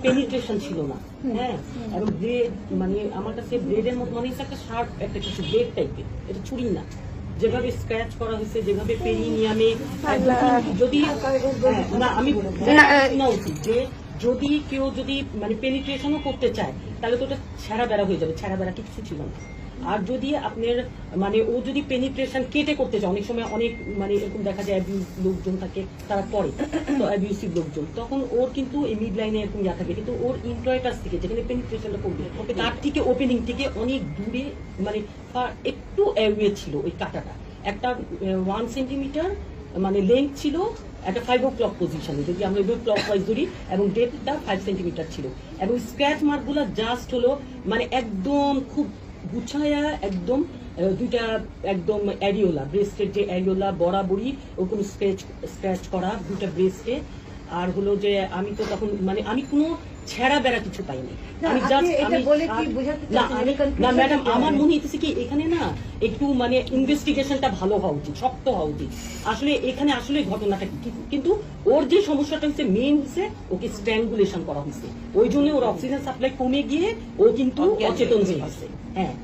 Penetration ছিল না। হ্যাঁ, এবং ব্লেড মানে আমার কাছে ব্লেডের মতো মানে একটা শার্প একটা কিছু ব্লেড টাইপের, এটা ছুরি না। যেভাবে স্ক্র্যাচ করা হয়েছে, যেভাবে পেরিনিয়ামে যদি না আমি শোনা উচিত যে যদি কেউ যদি মানে পেনিট্রেশনও করতে চায় তাহলে তো ওটা ছেঁড়া বেড়া হয়ে যাবে, ছেঁড়া বেড়া কিছু ছিল না। আর যদি আপনার মানে ও যদি পেনিট্রেশন কেটে করতে চায়, অনেক সময় অনেক মানে এরকম দেখা যায় অ্যাবিউজ লোকজন থাকে তারা করে, তো অ্যাবিউসিভ লোকজন, তখন ওর কিন্তু এই মিড লাইনে এরকম ইয়া থাকে, কিন্তু ওর ইন্ট্রয়েটাস থেকে যেখানে পেনিট্রেশনটা করবে তার থেকে ওপেনিং থেকে অনেক দূরে মানে একটু অ্যাওয়ে ছিল ওই কাটাটা, একটা 1 সেন্টিমিটার মানে লেন্থ ছিল, একটা 5 o'clock পজিশনে যদি আমরা ক্লক ওয়াইজ ধরি, এবং ডেপথটা 5 সেন্টিমিটার ছিল, এবং স্ক্র্যাচ মার্কগুলো জাস্ট হলো মানে একদম খুব গুছায়া একদম দুইটা একদম অ্যারিওলা ব্রেস্টের যে অ্যারিওলা বরাবরই ওরকম স্ক্র্যাচ করা দুইটা ব্রেস্টে। আর হলো যে আমি তো তখন মানে আমি কোনো ছেঁড়া বেড়া কিছু পাইনি, আমি জাস্ট না ম্যাডাম আমার মনে হইতেছে কি এখানে না একটু মানে ইনভেস্টিগেশনটা ভালো হওয়া উচিত, শক্ত হওয়া উচিত। আসলে এখানে আসলে ঘটনাটা কি, কিন্তু ওর যে সমস্যাটা হচ্ছে মেইন হচ্ছে ওকে স্ট্র্যাঙ্গুলেশন করা হয়েছে, ওই জন্য ওর অক্সিজেন সাপ্লাই কমে গিয়ে ও কিন্তু অচেতন হয়ে গেছে। হ্যাঁ।